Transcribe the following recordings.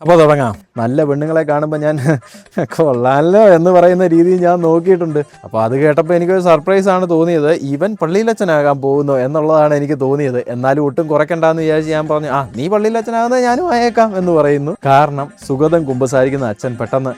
അപ്പോൾ തുടങ്ങാം. നല്ല പെണ്ണുങ്ങളെ കാണുമ്പോൾ ഞാൻ കൊള്ളാമല്ലോ എന്ന് പറയുന്ന രീതിയിൽ ഞാൻ നോക്കിയിട്ടുണ്ട്. അപ്പോൾ അത് കേട്ടപ്പോൾ എനിക്കൊരു സർപ്രൈസാണ് തോന്നിയത്. ഇവൻ പള്ളിയിലച്ഛനാകാൻ പോകുന്നു എന്നുള്ളതാണ് എനിക്ക് തോന്നിയത്. എന്നാലും ഒട്ടും കുറയ്ക്കണ്ടെന്ന് വിചാരിച്ച് ഞാൻ പറഞ്ഞു, നീ പള്ളിയിലച്ഛനാകുന്നത് ഞാനും ആയേക്കാം എന്ന് പറയുന്നു. കാരണം സുഗതൻ കുമ്പസാരിക്കുന്ന അച്ഛൻ പെട്ടെന്ന്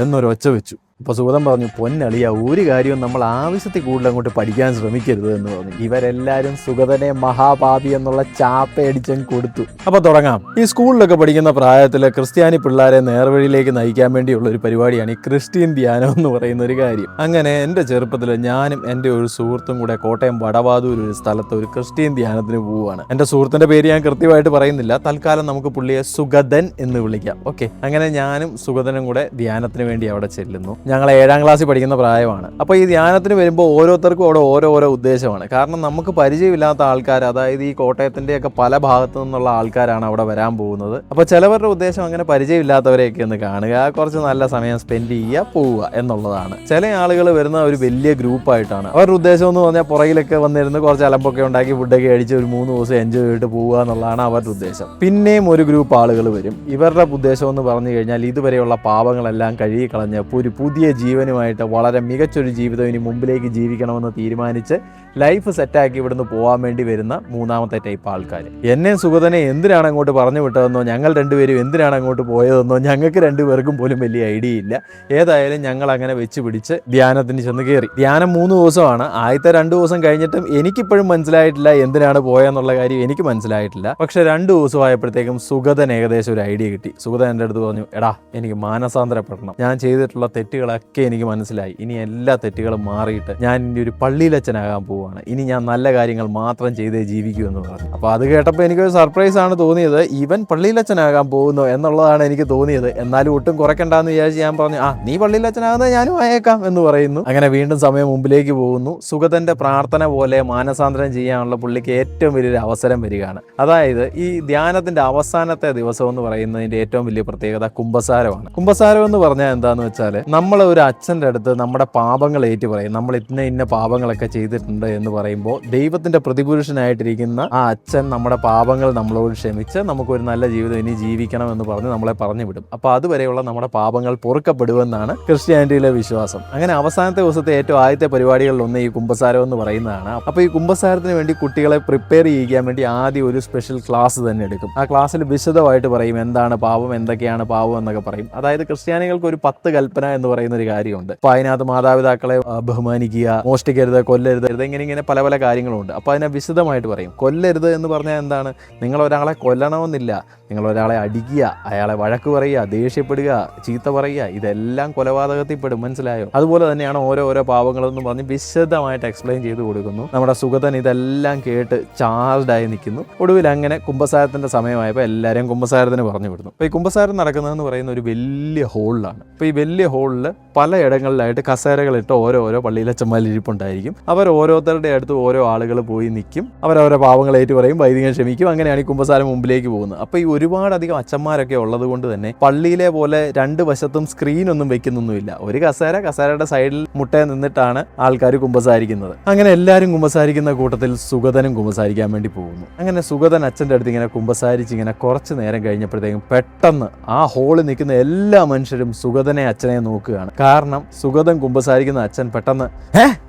എന്നൊരു ഒച്ച വെച്ചു. അപ്പോൾ സുഗതൻ പറഞ്ഞു, പൊന്നളിയ ഒരു കാര്യവും നമ്മൾ ആവശ്യത്തിൽ കൂടുതൽ അങ്ങോട്ട് പഠിക്കാൻ ശ്രമിക്കരുത് എന്ന് പറഞ്ഞു. ഇവരെല്ലാവരും സുഗതനെ മഹാപാപി എന്നുള്ള ചാപ്പയടിച്ചങ്ങ് കൊടുത്തു. അപ്പോൾ തുടങ്ങാം. ഈ സ്കൂളിലൊക്കെ പഠിക്കുന്ന പ്രായത്തിൽ ക്രിസ്ത്യാനി പിള്ളേരെ നേർവഴിയിലേക്ക് നയിക്കാൻ വേണ്ടിയുള്ള ഒരു പരിപാടിയാണ് ഈ ക്രിസ്ത്യൻ ധ്യാനം എന്ന് പറയുന്ന ഒരു കാര്യം. അങ്ങനെ എൻ്റെ ചെറുപ്പത്തിൽ ഞാനും എൻ്റെ ഒരു സുഹൃത്തും കൂടെ കോട്ടയം വടവാതൂർ ഒരു സ്ഥലത്ത് ഒരു ക്രിസ്ത്യൻ ധ്യാനത്തിന് പോവുകയാണ്. എൻ്റെ സുഹൃത്തിൻ്റെ പേര് ഞാൻ കൃത്യമായിട്ട് പറയുന്നില്ല, തൽക്കാലം നമുക്ക് പുള്ളിയെ സുഗതൻ എന്ന് വിളിക്കാം. ഓക്കെ, അങ്ങനെ ഞാനും സുഗതനും കൂടെ ധ്യാനത്തിന് വേണ്ടി അവിടെ ചെല്ലുന്നു. ഞങ്ങൾ 7ാം ക്ലാസ്സിൽ പഠിക്കുന്ന പ്രായമാണ്. അപ്പോൾ ഈ ധ്യാനത്തിന് വരുമ്പോൾ ഓരോരുത്തർക്കും അവിടെ ഓരോ ഉദ്ദേശമാണ്. കാരണം നമുക്ക് പരിചയമില്ലാത്ത ആൾക്കാർ, അതായത് ഈ കോട്ടയത്തിൻ്റെയൊക്കെ പല ഭാഗത്തു നിന്നുള്ള ആൾക്കാരാണ് അവിടെ വരാൻ പോകുന്നത്. അപ്പോൾ ചിലവരുടെ ഉദ്ദേശം അങ്ങനെ പരിചയമില്ലാത്തവരെയൊക്കെ ഒന്ന് കാണുക, കുറച്ച് നല്ല സമയം സ്പെൻഡ് ചെയ്യുക, പോവുക എന്നുള്ളതാണ്. ചില ആളുകൾ വരുന്ന ഒരു വലിയ ഗ്രൂപ്പായിട്ടാണ്. അവരുടെ ഉദ്ദേശം എന്ന് പറഞ്ഞാൽ പുറകിലൊക്കെ വന്നിരുന്ന് കുറച്ച് അലമ്പൊക്കെ ഉണ്ടാക്കി ഫുഡൊക്കെ അടിച്ച് ഒരു 3 ദിവസം എൻജോയ് ചെയ്തിട്ട് പോവുക എന്നുള്ളതാണ് അവരുടെ ഉദ്ദേശം. പിന്നെയും ഒരു ഗ്രൂപ്പ് ആളുകൾ വരും. ഇവരുടെ ഉദ്ദേശം എന്ന് പറഞ്ഞു കഴിഞ്ഞാൽ ഇതുവരെയുള്ള പാപങ്ങളെല്ലാം കഴുകി കളഞ്ഞ് ഒരു പുതിയ ജീവനുമായിട്ട് വളരെ മികച്ചൊരു ജീവിതം ഇനി മുമ്പിലേക്ക് ജീവിക്കണമെന്ന് തീരുമാനിച്ച് ലൈഫ് സെറ്റാക്കി ഇവിടുന്ന് പോകാൻ വേണ്ടി വരുന്ന 3ാമത്തെ ടൈപ്പ് ആൾക്കാർ. എന്നെ സുഗതനെ എന്തിനാണ് അങ്ങോട്ട് പറഞ്ഞു വിട്ടതെന്നോ ഞങ്ങൾ രണ്ടുപേരും എന്തിനാണ് അങ്ങോട്ട് പോയതെന്നോ ഞങ്ങൾക്ക് രണ്ടുപേർക്കും പോലും വലിയ ഐഡിയ ഇല്ല. ഏതായാലും ഞങ്ങൾ അങ്ങനെ വെച്ച് പിടിച്ച് ധ്യാനത്തിന് ചെന്ന് കയറി. ധ്യാനം 3 ദിവസമാണ്. ആദ്യത്തെ 2 ദിവസം കഴിഞ്ഞിട്ടും എനിക്കിപ്പോഴും മനസ്സിലായിട്ടില്ല എന്തിനാണ് പോയെന്നുള്ള കാര്യം എനിക്ക് മനസ്സിലായിട്ടില്ല. പക്ഷെ 2 ദിവസമായപ്പോഴത്തേക്കും സുഗതൻ ഏകദേശം ഒരു ഐഡിയ കിട്ടി. സുഗതൻ എൻ്റെ അടുത്ത് പറഞ്ഞു, എടാ എനിക്ക് മാനസാന്തരപ്പെടണം, ഞാൻ ചെയ്തിട്ടുള്ള തെറ്റുകളൊക്കെ എനിക്ക് മനസ്സിലായി, ഇനി എല്ലാ തെറ്റുകളും മാറിയിട്ട് ഞാൻ ഇനി ഒരു പള്ളിയിലച്ഛനാകാൻ പോവുകയാണ്, ഇനി ഞാൻ നല്ല കാര്യങ്ങൾ മാത്രം ചെയ്തേ ജീവിക്കൂ എന്ന് പറഞ്ഞു. അപ്പോൾ അത് കേട്ടപ്പോൾ എനിക്കൊരു സർപ്രൈസാണ് തോന്നിയത്. ഇവൻ പള്ളിയിലച്ഛനാകാൻ പോകുന്നു എന്നുള്ളതാണ് എനിക്ക് തോന്നിയത്. എന്നാലും ഒട്ടും കുറയ്ക്കണ്ടെന്ന് വിചാരിച്ച് ഞാൻ പറഞ്ഞു, നീ പള്ളിയിലച്ഛനാകുന്നത് ഞാനും ആയേക്കാം എന്ന് പറയുന്നു. അങ്ങനെ വീണ്ടും സമയം മുമ്പിലേക്ക് പോകുന്നു. സുഗതന്റെ പ്രാർത്ഥന പോലെ മാനസാന്തരം ചെയ്യാനുള്ള പുള്ളിക്ക് ഏറ്റവും വലിയൊരു അവസരം വരികയാണ്. അതായത് ഈ ധ്യാനത്തിന്റെ അവസാനത്തെ ദിവസം എന്ന് പറയുന്നതിന്റെ ഏറ്റവും വലിയ പ്രത്യേകത കുമ്പസാരമാണ്. കുമ്പസാരം എന്ന് പറഞ്ഞാൽ എന്താന്ന് വെച്ചാൽ, നമ്മൾ ഒരു അച്ഛൻ്റെ അടുത്ത് നമ്മുടെ പാപങ്ങൾ ഏറ്റു പറയും. നമ്മൾ ഇന്ന പാപങ്ങളൊക്കെ ചെയ്തിട്ടുണ്ട് എന്ന് പറയുമ്പോൾ ദൈവത്തിന്റെ പ്രതിപുരുഷനായിട്ടിരിക്കുന്ന ആ അച്ഛൻ നമ്മുടെ പാപങ്ങൾ നമ്മളോട് ക്ഷമിച്ച് നമുക്കൊരു നല്ല ജീവിതം ഇനി ജീവിക്കണം എന്ന് പറഞ്ഞ് നമ്മളെ പറഞ്ഞു വിടും. അപ്പോൾ അതുവരെയുള്ള നമ്മുടെ പാപങ്ങൾ പൊറുക്കപ്പെടുമെന്നാണ് ക്രിസ്ത്യാനിറ്റിയിലെ വിശ്വാസം. അങ്ങനെ അവസാനത്തെ ദിവസത്തെ ഏറ്റവും ആദ്യത്തെ പരിപാടികളിലൊന്ന് ഈ കുമ്പസാരം എന്ന് പറയുന്നതാണ്. അപ്പോൾ ഈ കുമ്പസാരത്തിന് വേണ്ടി കുട്ടികളെ പ്രിപ്പയർ ചെയ്യിക്കാൻ വേണ്ടി ആദ്യം ഒരു സ്പെഷ്യൽ ക്ലാസ് തന്നെ എടുക്കും. ആ ക്ലാസ്സിൽ വിശദമായിട്ട് പറയും എന്താണ് പാപം, എന്തൊക്കെയാണ് പാപം എന്നൊക്കെ പറയും. അതായത് ക്രിസ്ത്യാനികൾക്ക് ഒരു 10 കൽപ്പന എന്ന് പറയുന്ന ഒരു കാര്യമുണ്ട്. അപ്പോൾ അതിനകത്ത് മാതാപിതാക്കളെ ബഹുമാനിക്കുക, മോഷ്ടിക്കരുത്, കൊല്ലരുത്, ഇങ്ങനെ പല കാര്യങ്ങളുണ്ട്. അപ്പോൾ അതിനെ വിശദമായിട്ട് പറയും. കൊല്ലരുത് എന്ന് പറഞ്ഞാൽ എന്താണ്? നിങ്ങൾ ഒരാളെ കൊല്ലണമെന്നില്ല, നിങ്ങൾ ഒരാളെ അടിക്കുക, അയാളെ വഴക്ക് പറയുക, ദേഷ്യപ്പെടുക, ചീത്ത പറയുക, ഇതെല്ലാം കൊലപാതകത്തിൽ പെടും. മനസ്സിലായോ? അതുപോലെ തന്നെയാണ് ഓരോ പാവങ്ങളെന്ന് പറഞ്ഞ് വിശദമായിട്ട് എക്സ്പ്ലെയിൻ ചെയ്ത് കൊടുക്കുന്നു. നമ്മുടെ സുഗതൻ ഇതെല്ലാം കേട്ട് ചാർജ്ഡായി നിൽക്കുന്നു. ഒടുവിൽ അങ്ങനെ കുമ്പസാരത്തിന്റെ സമയമായപ്പോൾ എല്ലാവരെയും കുമ്പസാരത്തിന് പറഞ്ഞു വിടുന്നു. അപ്പോൾ ഈ കുമ്പസാരം നടക്കുന്നതെന്ന് പറയുന്ന ഒരു വലിയ ഹോളിലാണ്. അപ്പോൾ ഈ വലിയ ഹോളിൽ പലയിടങ്ങളിലായിട്ട് കസേരകളിട്ട് ഓരോ പള്ളിയിലച്ചന്മാരിൽ ഇരിപ്പുണ്ടായിരിക്കും. അവർ ഓരോരുത്തരുടെ അടുത്ത് ഓരോ ആളുകൾ പോയി നിൽക്കും. അവരവരെ പാവങ്ങൾ ഏറ്റു പറയും, വൈദികൻ ക്ഷമിക്കും. അങ്ങനെയാണ് ഈ കുമ്പസാരം മുമ്പിലേക്ക് പോകുന്നത്. അപ്പോൾ ഈ ഒരുപാടധികം അച്ഛന്മാരൊക്കെ ഉള്ളത് കൊണ്ട് തന്നെ പള്ളിയിലെ പോലെ 2 വശത്തും സ്ക്രീനൊന്നും വെക്കുന്നൊന്നുമില്ല. ഒരു കസേരയുടെ സൈഡിൽ മുട്ടയെ നിന്നിട്ടാണ് ആൾക്കാർ കുമ്പസാരിക്കുന്നത്. അങ്ങനെ എല്ലാവരും കുമ്പസാരിക്കുന്ന കൂട്ടത്തിൽ സുഗതനും കുമ്പസാരിക്കാൻ വേണ്ടി പോകുന്നു. അങ്ങനെ സുഗതൻ അച്ഛൻ്റെ അടുത്ത് ഇങ്ങനെ കുമ്പസാരിച്ച് ഇങ്ങനെ കുറച്ച് നേരം കഴിഞ്ഞപ്പോഴത്തേക്കും പെട്ടെന്ന് ആ ഹോളിൽ നിൽക്കുന്ന എല്ലാ മനുഷ്യരും സുഗതനെ അച്ഛനെ നോക്കുകയാണ്. കാരണം സുഗതൻ കുമ്പസാരിക്കുന്ന അച്ഛൻ പെട്ടെന്ന്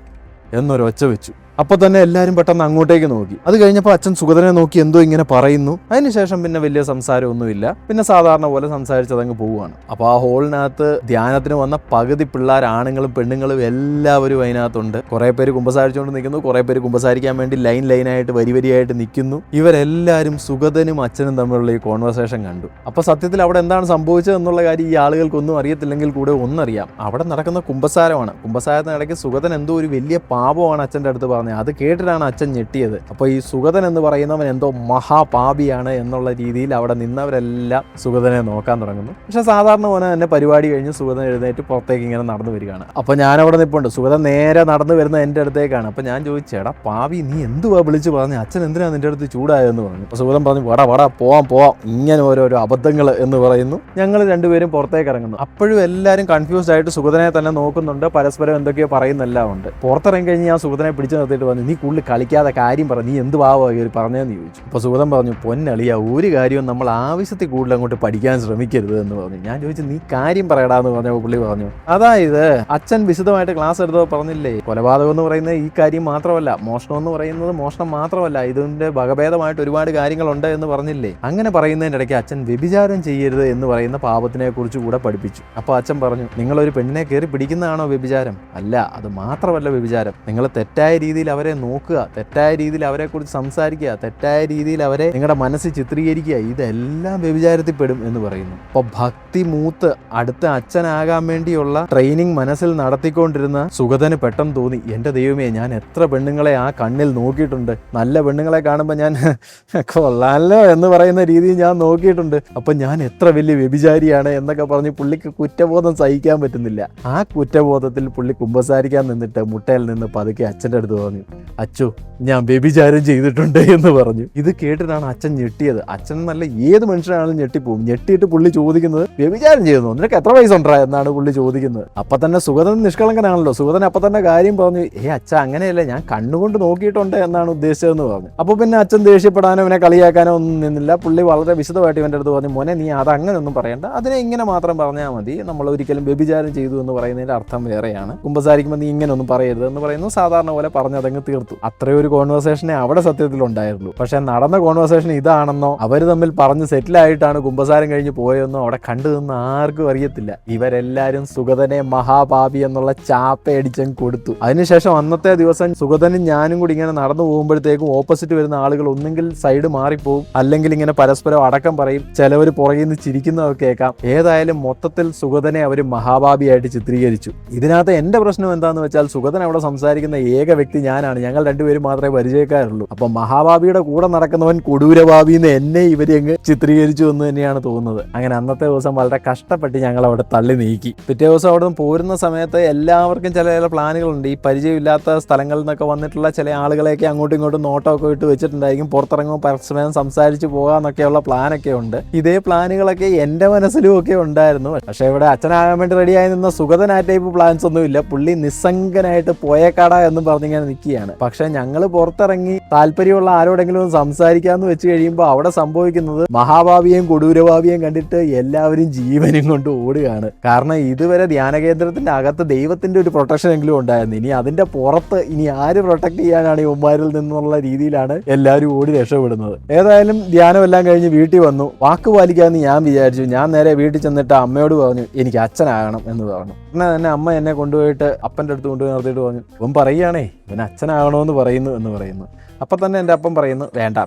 എന്നൊരു ഒച്ച വെച്ചു. അപ്പോൾ തന്നെ എല്ലാവരും പെട്ടെന്ന് അങ്ങോട്ടേക്ക് നോക്കി. അത് കഴിഞ്ഞപ്പോൾ അച്ഛൻ സുഗതനെ നോക്കി എന്തോ ഇങ്ങനെ പറയുന്നു. അതിനുശേഷം പിന്നെ വലിയ സംസാരമൊന്നുമില്ല. പിന്നെ സാധാരണ പോലെ സംസാരിച്ചതങ്ങ് പോവുകയാണ്. അപ്പോൾ ആ ഹോളിനകത്ത് ധ്യാനത്തിന് വന്ന പകുതി പിള്ളേർ, ആണുങ്ങളും പെണ്ണുങ്ങളും എല്ലാവരും അതിനകത്തുണ്ട്. കുറേ പേര് കുമ്പസാരിച്ചുകൊണ്ട് നിൽക്കുന്നു, കുറേ പേര് കുമ്പസാരിക്കാൻ വേണ്ടി ലൈനായിട്ട് വരിയായിട്ട് നിൽക്കുന്നു. ഇവരെല്ലാവരും സുഗതനും അച്ഛനും തമ്മിലുള്ള ഈ കോൺവെർസേഷൻ കണ്ടു. അപ്പോൾ സത്യത്തിൽ അവിടെ എന്താണ് സംഭവിച്ചത് എന്നുള്ള കാര്യം ഈ ആളുകൾക്കൊന്നും അറിയത്തില്ലെങ്കിൽ കൂടെ ഒന്നറിയാം. അവിടെ നടക്കുന്ന കുമ്പസാരമാണ്. കുമ്പസാരത്തിനിടയ്ക്ക് സുഗതൻ എന്തോ ഒരു വലിയ പാപമാണ് അച്ഛൻ്റെ അടുത്ത് പറഞ്ഞത്. അത് കേട്ടിട്ടാണ് അച്ഛൻ ഞെട്ടിയത്. അപ്പോൾ ഈ സുഗതൻ എന്ന് പറയുന്നവൻ എന്തോ മഹാപാപിയാണ് എന്നുള്ള രീതിയിൽ അവിടെ നിന്നവരെല്ലാം സുഗതനെ നോക്കാൻ തുടങ്ങുന്നു. പക്ഷെ സാധാരണ പോലെ തന്നെ പരിപാടി കഴിഞ്ഞ് സുഗതൻ എഴുന്നേറ്റ് പുറത്തേക്ക് ഇങ്ങനെ നടന്നു വരികയാണ്. അപ്പോൾ ഞാനവിടെ നിൽപ്പുണ്ട്. സുഗതൻ നേരെ നടന്നു വരുന്ന എൻ്റെ അടുത്തേക്കാണ്. അപ്പോൾ ഞാൻ ചോദിച്ചേടാ പാവി, നീ എന്തുവാ വിളിച്ച് പറഞ്ഞു? അച്ഛൻ എന്തിനാണ് നിൻ്റെ അടുത്ത് ചൂടായെന്ന് പറഞ്ഞു. അപ്പോൾ സുഗതൻ പറഞ്ഞു, വടാ പോവാം, ഇങ്ങനെ ഓരോരോ അബദ്ധങ്ങൾ എന്ന് പറയുന്നു. ഞങ്ങൾ രണ്ടുപേരും പുറത്തേക്ക് ഇറങ്ങുന്നു. അപ്പോഴും എല്ലാവരും കൺഫ്യൂസ്ഡ് ആയിട്ട് സുഗതനെ തന്നെ നോക്കുന്നുണ്ട്. പരസ്പരം എന്തൊക്കെയോ പറയുന്നെല്ലാം ഉണ്ട്. പുറത്തിറങ്ങി കഴിഞ്ഞ് ഞാൻ സുഗതനെ പിടിച്ചു നിർത്തി നിർത്തിയിട്ട് പറഞ്ഞു, നീ കൂടുതൽ കളിക്കാതെ കാര്യം പറ, നീ എന്ത് ഭാവോ പറഞ്ഞതെന്ന് ചോദിച്ചു. അപ്പോൾ സുഗതൻ പറഞ്ഞു, പൊന്നളിയ ഒരു കാര്യവും നമ്മൾ ആവശ്യത്തിൽ കൂടുതൽ അങ്ങോട്ട് പഠിക്കാൻ ശ്രമിക്കരുത് എന്ന് പറഞ്ഞു. ഞാൻ ചോദിച്ചു, നീ കാര്യം പറയടാന്ന് പറഞ്ഞപ്പോൾ പുള്ളി പറഞ്ഞു, അതായത് അച്ഛൻ വിശദമായിട്ട് ക്ലാസ് എടുത്തപ്പോൾ പറഞ്ഞില്ലേ, കൊലപാതകം എന്ന് പറയുന്നത് ഈ കാര്യം മാത്രമല്ല, മോഷണം എന്ന് പറയുന്നത് മോഷണം മാത്രമല്ല, ഇതിന്റെ വകഭേദമായിട്ട് ഒരുപാട് കാര്യങ്ങളുണ്ട് എന്ന് പറഞ്ഞില്ലേ. അങ്ങനെ പറയുന്നതിൻ്റെ ഇടയ്ക്ക് അച്ഛൻ വ്യഭിചാരം ചെയ്യരുത് എന്ന് പറയുന്ന പാപത്തിനെ കുറിച്ച് കൂടെ പഠിപ്പിച്ചു. അപ്പോൾ അച്ഛൻ പറഞ്ഞു, നിങ്ങളൊരു പെണ്ണിനെ കയറി പിടിക്കുന്നതാണോ വ്യഭിചാരം? അല്ല, അത് മാത്രമല്ല വ്യഭിചാരം. നിങ്ങൾ തെറ്റായ രീതിയിൽ അവരെ നോക്കുക, തെറ്റായ രീതിയിൽ അവരെ കുറിച്ച് സംസാരിക്കുക, തെറ്റായ രീതിയിൽ അവരെ നിങ്ങളുടെ മനസ്സിൽ ചിത്രീകരിക്കുക, ഇതെല്ലാം വ്യഭിചാരത്തിൽ പെടും എന്ന് പറയുന്നു. അപ്പോൾ ഭക്തി മൂത്ത് അടുത്ത അച്ഛനാകാൻ വേണ്ടിയുള്ള ട്രെയിനിങ് മനസ്സിൽ നടത്തിക്കൊണ്ടിരുന്ന സുഗതന് പെട്ടെന്ന് തോന്നി, എൻ്റെ ദൈവമേ, ഞാൻ എത്ര പെണ്ണുങ്ങളെ ആ കണ്ണിൽ നോക്കിയിട്ടുണ്ട്. നല്ല പെണ്ണുങ്ങളെ കാണുമ്പോൾ ഞാൻ കൊള്ളാലോ എന്ന് പറയുന്ന രീതിയിൽ ഞാൻ നോക്കിയിട്ടുണ്ട്. അപ്പം ഞാൻ എത്ര വലിയ വ്യഭിചാരിയാണ് എന്നൊക്കെ പറഞ്ഞ് പുള്ളിക്ക് കുറ്റബോധം സഹിക്കാൻ പറ്റുന്നില്ല. ആ കുറ്റബോധത്തിൽ പുള്ളി കുമ്പസാരിക്കാൻ നിന്നിട്ട് മുട്ടയിൽ നിന്ന് പതുക്കെ അച്ഛൻ്റെ അടുത്ത് പറഞ്ഞു, അച്ചു, ഞാൻ വ്യഭിചാരം ചെയ്തിട്ടുണ്ട് എന്ന് പറഞ്ഞു. ഇത് കേട്ടിട്ടാണ് അച്ഛൻ ഞെട്ടിയത്. അച്ഛൻ നല്ല ഏത് മനുഷ്യനാണെങ്കിലും ഞെട്ടിപ്പോവും. ഞെട്ടിയിട്ട് പുള്ളി ചോദിക്കുന്നത്, വ്യഭിചാരം ചെയ്യുന്നു, നിനക്ക് എത്ര വയസ്സുണ്ടാ എന്നാണ് പുള്ളി ചോദിക്കുന്നത്. അപ്പം തന്നെ സുഗതൻ നിഷ്കളങ്കനാണല്ലോ. സുഗതൻ അപ്പം തന്നെ കാര്യം പറഞ്ഞു, അച്ഛ അങ്ങനെയല്ല, ഞാൻ കണ്ണുകൊണ്ട് നോക്കിയിട്ടുണ്ട് എന്നാണ് ഉദ്ദേശിച്ചതെന്ന് പറഞ്ഞു. അപ്പോൾ പിന്നെ അച്ഛൻ ദേഷ്യപ്പെടാനോ അവനെ കളിയാക്കാനോ ഒന്നും നിന്നില്ല. പുള്ളി വളരെ വിശദമായിട്ട് ഇവൻ്റെ അടുത്ത് പറഞ്ഞു, മോനെ, നീ അത് അങ്ങനെ ഒന്നും പറയണ്ട, അതിനെ ഇങ്ങനെ മാത്രം പറഞ്ഞാൽ മതി. നമ്മൾ ഒരിക്കലും വ്യഭിചാരം ചെയ്തു എന്ന് പറയുന്നതിൻ്റെ അർത്ഥം വേറെയാണ്. കുമ്പസാരിക്കുമ്പോൾ നീ ഇങ്ങനെ ഒന്നും പറയരുത് എന്ന് പറയുന്നു. സാധാരണ പോലെ പറഞ്ഞതങ്ങ് തീർത്തു. അത്രയും ഒരു കോൺവെർസേഷനെ അവിടെ സത്യത്തിൽ ഉണ്ടായിരുള്ളൂ. പക്ഷെ നടന്ന കോൺവെർസേഷൻ ഇതാണെന്നോ അവർ തമ്മിൽ പറഞ്ഞ് സെറ്റിലായിട്ടാണ് കുമ്പസാരം കഴിഞ്ഞ് പോയെന്നോ അവിടെ കണ്ടു നിന്ന് ആർക്കും അറിയത്തില്ല. ഇവരെല്ലാവരും സുഗതനെ മഹാപാപി എന്നുള്ള ചാപ്പയടിച്ചങ്ങ് കൊടുത്തു. അതിനുശേഷം അന്നത്തെ ദിവസം സുഗതനും ഞാനും കൂടി ഇങ്ങനെ നടന്നു പോകുമ്പോഴത്തേക്കും ഓപ്പോസിറ്റ് വരുന്ന ആളുകൾ ഒന്നെങ്കിൽ സൈഡ് മാറിപ്പോവും, അല്ലെങ്കിൽ ഇങ്ങനെ പരസ്പരം അടക്കം പറയും, ചിലവർ പുറകിൽ നിന്ന് ചിരിക്കുന്നതൊക്കെ കേൾക്കാം. ഏതായാലും മൊത്തത്തിൽ സുഗതനെ അവർ മഹാഭാപിയായിട്ട് ചിത്രീകരിച്ചു. ഇതിനകത്ത് എൻ്റെ പ്രശ്നം എന്താന്ന് വെച്ചാൽ, സുഗതൻ അവിടെ സംസാരിക്കുന്ന ഏക വ്യക്തി ഞാനാണ്. ഞങ്ങൾ രണ്ടുപേരും മാത്രമേ പരിചയക്കാരുള്ളൂ. അപ്പം മഹാഭാപിയുടെ കൂടെ നടക്കുന്നവൻ കൊടൂരഭാവിന്ന് എന്നെ ഇവര് അങ്ങ് ചിത്രീകരിച്ചു എന്ന് തന്നെയാണ് തോന്നുന്നത്. അങ്ങനെ അന്നത്തെ ദിവസം വളരെ കഷ്ടപ്പെട്ട് ഞങ്ങൾ അവിടെ തള്ളി നീക്കി. പിറ്റേ ദിവസം അവിടെ നിന്ന് പോരുന്ന സമയത്ത് എല്ലാവർക്കും ചില ചില പ്ലാനുകളുണ്ട്. ഈ പരിചയമില്ലാത്ത സ്ഥലങ്ങളിൽ നിന്നൊക്കെ വന്നിട്ടുള്ള ചില ആളുകളെയൊക്കെ അങ്ങോട്ടും ഇങ്ങോട്ടും നോട്ടമൊക്കെ ഇട്ട് വെച്ചിട്ടുണ്ടായിരിക്കും. പുറത്തിറങ്ങുമ്പോൾ പരസ്പരം സംസാരിച്ച് പോകാമെന്നൊക്കെയുള്ള പ്ലാനൊക്കെ ഉണ്ട്. ഇതേ പ്ലാനുകളൊക്കെ എൻ്റെ മനസ്സിലും ഒക്കെ ഉണ്ടായിരുന്നു. പക്ഷേ ഇവിടെ അച്ഛനാകാൻ വേണ്ടി റെഡിയായി നിന്ന സുഗതൻ ആ ടൈപ്പ് പ്ലാൻസ് ഒന്നുമില്ല. പുള്ളി നിസ്സംഗനായിട്ട് പോയേക്കാടാ എന്ന് പറഞ്ഞിങ്ങനെ നിൽക്കുകയാണ്. പക്ഷെ ഞങ്ങൾ പുറത്തിറങ്ങി താല്പര്യമുള്ള ആരോടെങ്കിലും സംസാരിക്കാമെന്ന് വെച്ച് കഴിയുമ്പോൾ അവിടെ സംഭവിക്കുന്നത് മഹാഭാവിയെയും കൊടൂരഭാവിയെയും കണ്ടിട്ട് എല്ലാവരും ജീവനും കൊണ്ട് ഓടുകയാണ്. കാരണം ഇതുവരെ ധ്യാന കേന്ദ്രത്തിന്റെ അകത്ത് ദൈവത്തിന്റെ ഒരു പ്രൊട്ടക്ഷൻ എങ്കിലും ഉണ്ടായിരുന്നു. ഇനി അതിന്റെ പുറത്ത് ഇനി ആര് പ്രൊട്ടക്ട് ചെയ്യാനാണ് ഈ ഉമ്മാരിൽ നിന്നുള്ള രീതിയിലാണ് എല്ലാവരും ഓടി രക്ഷപ്പെടുന്നത്. ഏതായാലും ധ്യാനം എല്ലാം കഴിഞ്ഞ് വീട്ടിൽ വന്നു. വാക്ക് പാലിക്കാമെന്ന് ഞാൻ വിചാരിച്ചു. ഞാൻ നേരെ വീട്ടിൽ ചെന്നിട്ട് അമ്മയോട് പറഞ്ഞു, എനിക്ക് അച്ഛനാകണം എന്ന് പറഞ്ഞു. ഉടനെ തന്നെ അമ്മ എന്നെ കൊണ്ടുപോയിട്ട് അപ്പൻ്റെ അടുത്ത് കൊണ്ടുപോയി നിർത്തിയിട്ട് പറഞ്ഞു, ഇവൻ പറയുകയാണേ ഇവൻ അച്ഛനാകണമെന്ന് പറയുന്നു. അപ്പം തന്നെ എൻ്റെ അപ്പം പറയുന്നു, വേണ്ട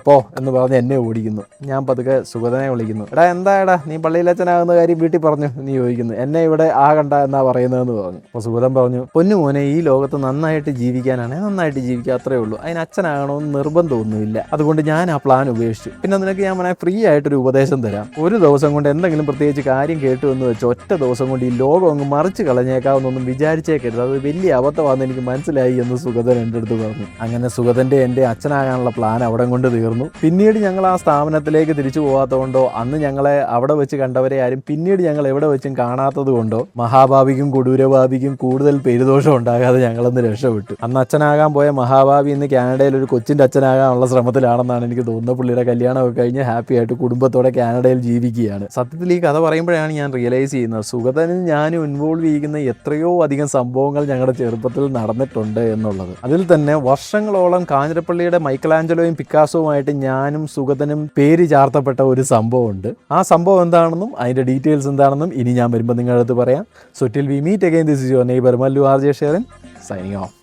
പോ എന്ന് പറഞ്ഞ് എന്നെ ഓടിക്കുന്നു. ഞാൻ പതുക്കെ സുഗതനെ വിളിക്കുന്നു, എന്താ നീ പള്ളിയിലച്ഛനാകുന്ന കാര്യം വീട്ടിൽ പറഞ്ഞു നീ ചോദിക്കുന്നു, എന്നെ ഇവിടെ ആകണ്ട എന്നാ പറയുന്നതെന്ന് പറഞ്ഞു. അപ്പോൾ സുഗതൻ പറഞ്ഞു, പൊന്നു മോനെ, ഈ ലോകത്ത് നന്നായിട്ട് ജീവിക്കാനാണ്, നന്നായിട്ട് ജീവിക്കുക, അത്രേ ഉള്ളൂ. അതിന് അച്ഛനാകണമെന്ന് നിർബന്ധമൊന്നുമില്ല. അതുകൊണ്ട് ഞാൻ ആ പ്ലാൻ ഉപേക്ഷിച്ചു. പിന്നെ നിനക്ക് ഞാൻ ഫ്രീ ആയിട്ടൊരു ഉപദേശം തരാം. ഒരു ദിവസം കൊണ്ട് എന്തെങ്കിലും പ്രത്യേകിച്ച് കാര്യം കേട്ടു എന്ന് വെച്ച് ഒറ്റ ദിവസം കൊണ്ട് ഈ ലോകം അങ്ങ് മറിച്ച് കളഞ്ഞേക്കാവുന്നൊന്നും വിചാരിച്ചേക്കരുത്. അത് വലിയ അബദ്ധമാണെന്ന് എനിക്ക് മനസ്സിലായി എന്ന് സുഗതൻ എൻ്റെ അടുത്ത് പറഞ്ഞു. അങ്ങനെ സുഗതൻ്റെ എൻ്റെ അച്ഛനാകാനുള്ള പ്ലാൻ അവിടെ കൊണ്ട് തീർന്നു. പിന്നീട് ഞങ്ങൾ ആ സ്ഥാപനത്തിലേക്ക് തിരിച്ചു പോകാത്തതുകൊണ്ടോ അന്ന് ഞങ്ങളെ അവിടെ വെച്ച് കണ്ടവരെ ആരും പിന്നീട് ഞങ്ങൾ എവിടെ വെച്ചും കാണാത്തത് കൊണ്ടോ മഹാഭാവിക്കും കൊടൂരഭാവിക്കും കൂടുതൽ പെരുദോഷം ഉണ്ടാകാതെ ഞങ്ങളൊന്ന് രക്ഷപ്പെട്ടു. അന്ന് അച്ഛനാകാൻ പോയ മഹാഭാവി ഇന്ന് കാനഡയിൽ ഒരു കൊച്ചിൻ്റെ അച്ഛനാകാനുള്ള ശ്രമത്തിലാണെന്നാണ് എനിക്ക് തോന്നുന്നത്. പുള്ളിയുടെ കല്യാണമൊക്കെ കഴിഞ്ഞ് ഹാപ്പി ആയിട്ട് കുടുംബത്തോടെ കാനഡയിൽ ജീവിക്കുകയാണ്. സത്യത്തിൽ ഈ കഥ പറയുമ്പോഴാണ് ഞാൻ റിയലൈസ് ചെയ്യുന്നത്, സുഗതനും ഞാനും ഇൻവോൾവ് ചെയ്യുന്ന എത്രയോ അധികം സംഭവങ്ങൾ ഞങ്ങളുടെ ചെറുപ്പത്തിൽ നടന്നിട്ടുണ്ട് എന്നുള്ളത്. അതിൽ തന്നെ വർഷങ്ങളോളം കാഞ്ഞിരപ്പള്ളിയുടെ മൈക്കലാഞ്ചലോയും പിക്കാസോവുമായിട്ട് ഞാനും സുഗതനും പേര് ചാർത്തപ്പെട്ട ഒരു സംഭവമുണ്ട്. ആ സംഭവം എന്താണെന്നും അതിൻ്റെ ഡീറ്റെയിൽസ് എന്താണെന്നും ഇനി ഞാൻ വരുമ്പോൾ നിങ്ങളുടെ അടുത്ത് പറയാം. So till we meet again, this is your neighbour Mallu RJ Sherin, signing of.